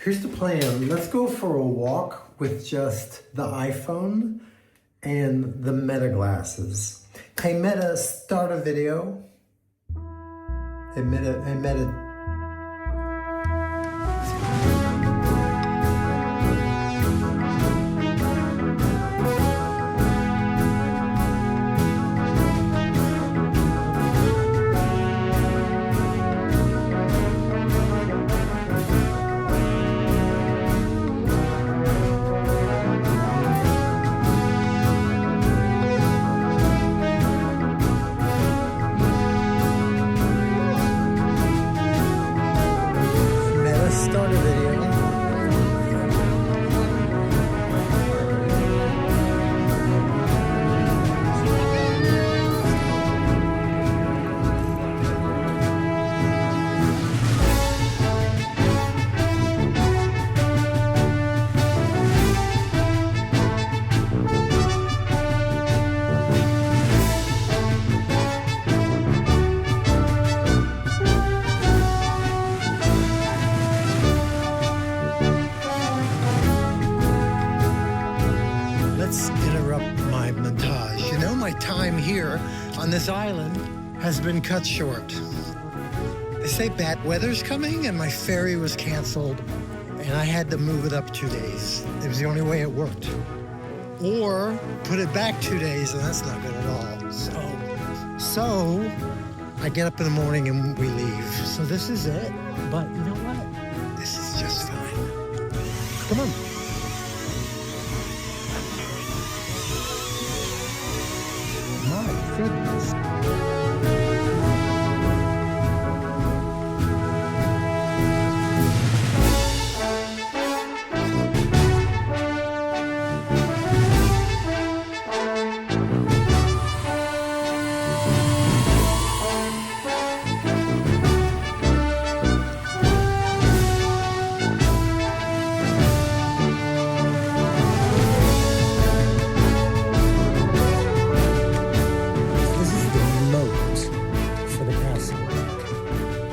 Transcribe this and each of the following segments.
Here's the plan. Let's go for a walk with just the iPhone and the Meta glasses. Hey Meta, start a video. Hey Meta. Start a video. Let's interrupt my montage. You know, my time here on this island has been cut short. They say bad weather's coming and my ferry was canceled and I had to move it up 2 days. It was the only way it worked. Or put it back 2 days and that's not good at all. So I get up in the morning and we leave. So this is it. But you know what? This is just fine. Come on. My goodness.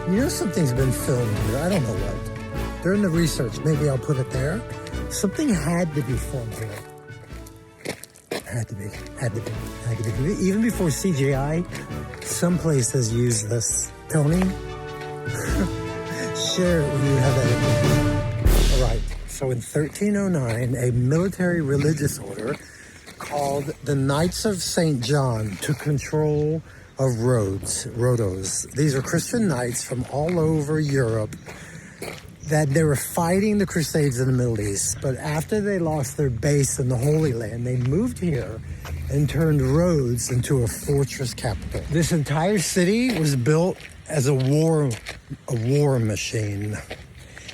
You know something's been filmed here. I don't know what. During the research, maybe I'll put it there. Something had to be filmed here. Had to be. Even before CGI, some place has used this. Tony, share it when you have that image. All right, so in 1309, a military religious order called the Knights of St. John took control of Rhodes. These are Christian knights from all over Europe that they were fighting the Crusades in the Middle East. But after they lost their base in the Holy Land, they moved here and turned Rhodes into a fortress capital. This entire city was built as a war machine.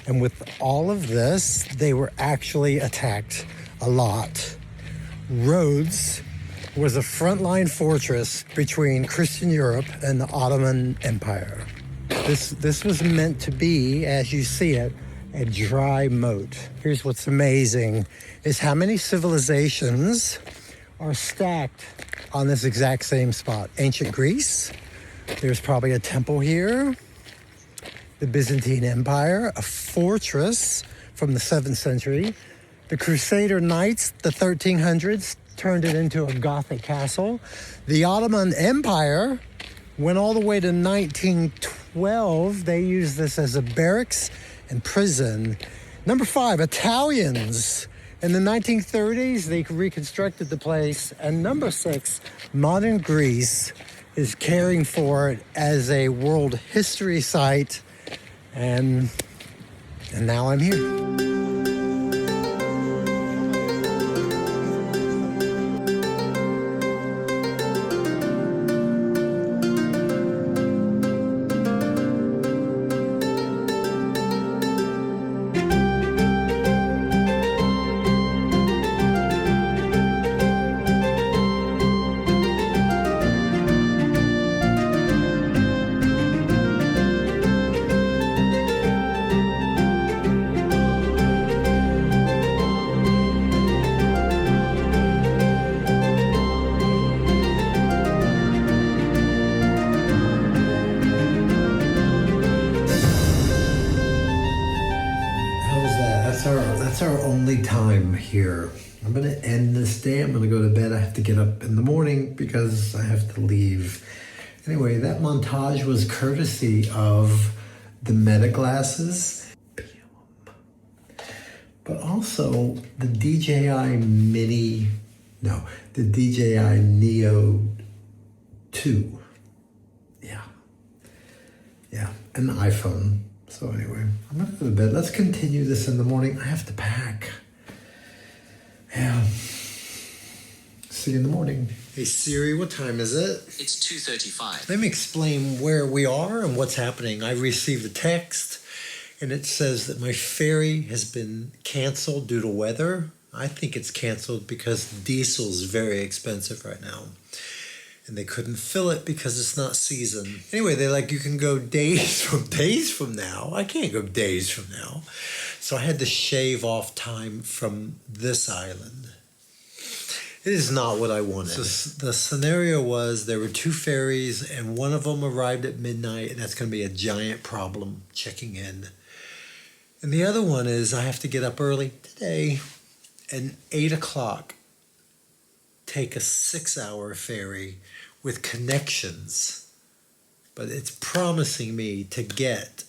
And with all of this, they were actually attacked a lot. Rhodes was a frontline fortress between Christian Europe and the Ottoman Empire. This was meant to be, as you see it, a dry moat. Here's what's amazing, is how many civilizations are stacked on this exact same spot. Ancient Greece, there's probably a temple here. The Byzantine Empire, a fortress from the 7th century. The Crusader Knights, the 1300s, turned it into a Gothic castle. The Ottoman Empire went all the way to 1912. They used this as a barracks and prison. Number 5, Italians. In the 1930s, they reconstructed the place. And number 6, modern Greece is caring for it as a World History Site. And now I'm here. that's our only time here. I'm gonna end this day. I'm gonna go to bed. I have to get up in the morning because I have to leave. Anyway, that montage was courtesy of the Meta glasses, but also the DJI NEO 2. Yeah, an iPhone. So anyway, I'm gonna go to bed. Let's continue this in the morning. I have to pack. Yeah. See you in the morning. Hey Siri, what time is it? It's 2:35. Let me explain where we are and what's happening. I received a text and it says that my ferry has been canceled due to weather. I think it's canceled because diesel is very expensive right now. And they couldn't fill it because it's not season. Anyway, they're like, you can go days from now. I can't go days from now. So I had to shave off time from this island. It is not what I wanted. So the scenario was there were 2 ferries and one of them arrived at midnight, and that's going to be a giant problem checking in. And the other one is I have to get up early today and 8 o'clock take a 6-hour ferry with connections, but it's promising me to get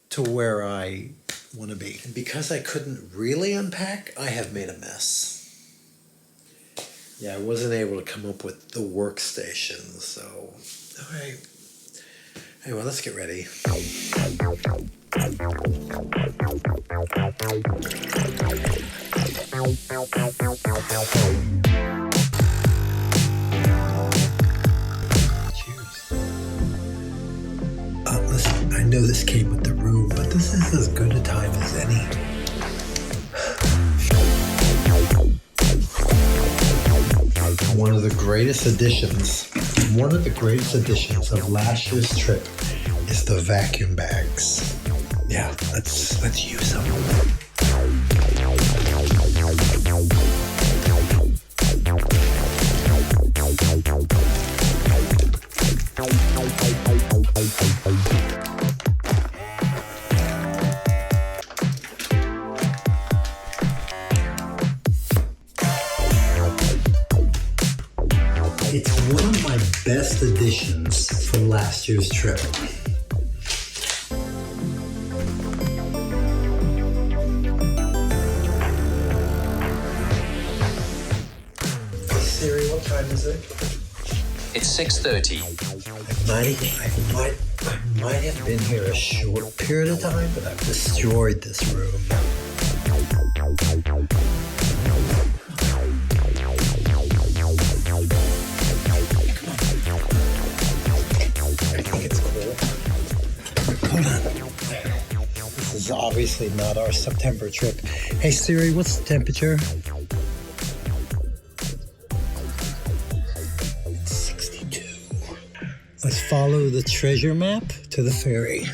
to where I want to be. And because I couldn't really unpack, I have made a mess. Yeah, I wasn't able to come up with the workstation, so all right. Anyway, let's get ready. Listen, I know this came with the room, but this is as good a time as any. One of the greatest additions of last year's trip is the vacuum bags. Yeah, let's use them. It's one of my best additions from last year's trip. Siri, what time is it? It's 6:30. I might have been here a short period of time, but I've destroyed this room. Hold on. This is obviously not our September trip. Hey Siri, what's the temperature? It's 62. Let's follow the treasure map to the ferry.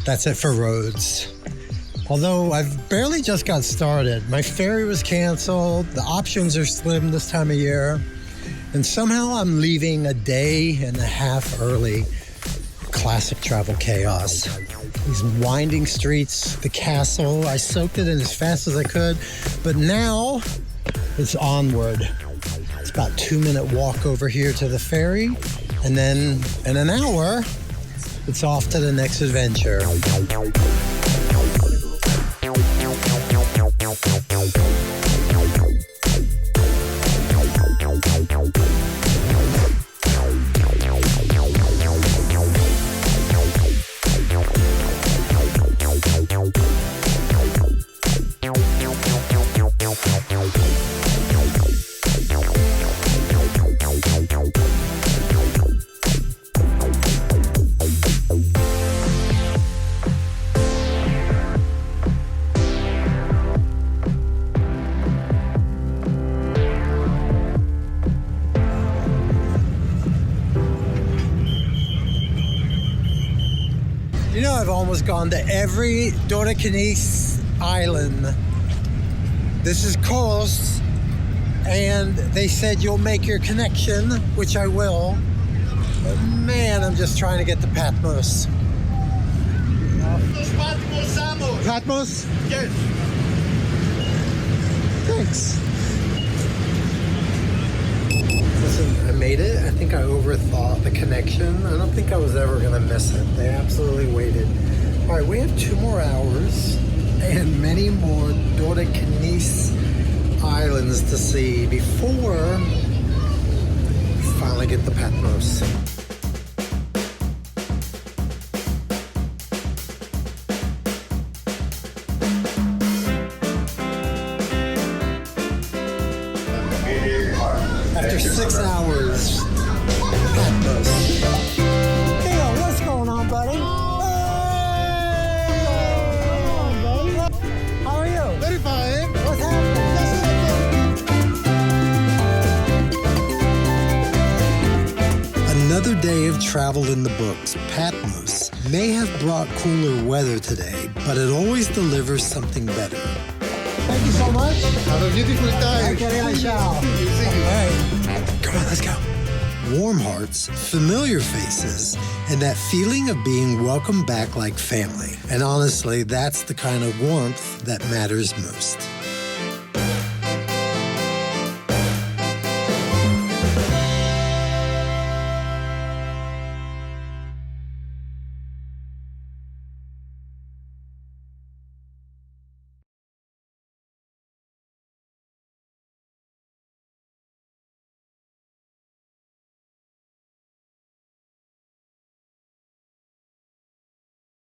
That's it for Rhodes. Although I've barely just got started. My ferry was canceled. The options are slim this time of year. And somehow I'm leaving a day and a half early. Classic travel chaos. These winding streets, the castle, I soaked it in as fast as I could, but now it's onward. It's about a 2-minute walk over here to the ferry, and then in an hour, it's off to the next adventure. You know, I've almost gone to every Dodecanese island. This is Kos, and they said you'll make your connection, which I will. But man, I'm just trying to get to Patmos. Patmos? Patmos? Yes. Thanks. Listen, I made it. I think I overthought the connection. I don't think I was ever going to miss it. They absolutely waited. All right, we have 2 more hours and many more Dodecanese islands to see before we finally get the Patmos. After 6 hours, Patmos. Hey, what's going on, buddy? How are you? Very fine. What's happening? Another day of travel in the books. Patmos may have brought cooler weather today, but it always delivers something better. Thank you so much. Have a beautiful time. Okay, I shall. See you. All right. Come on, let's go. Warm hearts, familiar faces, and that feeling of being welcomed back like family. And honestly, that's the kind of warmth that matters most.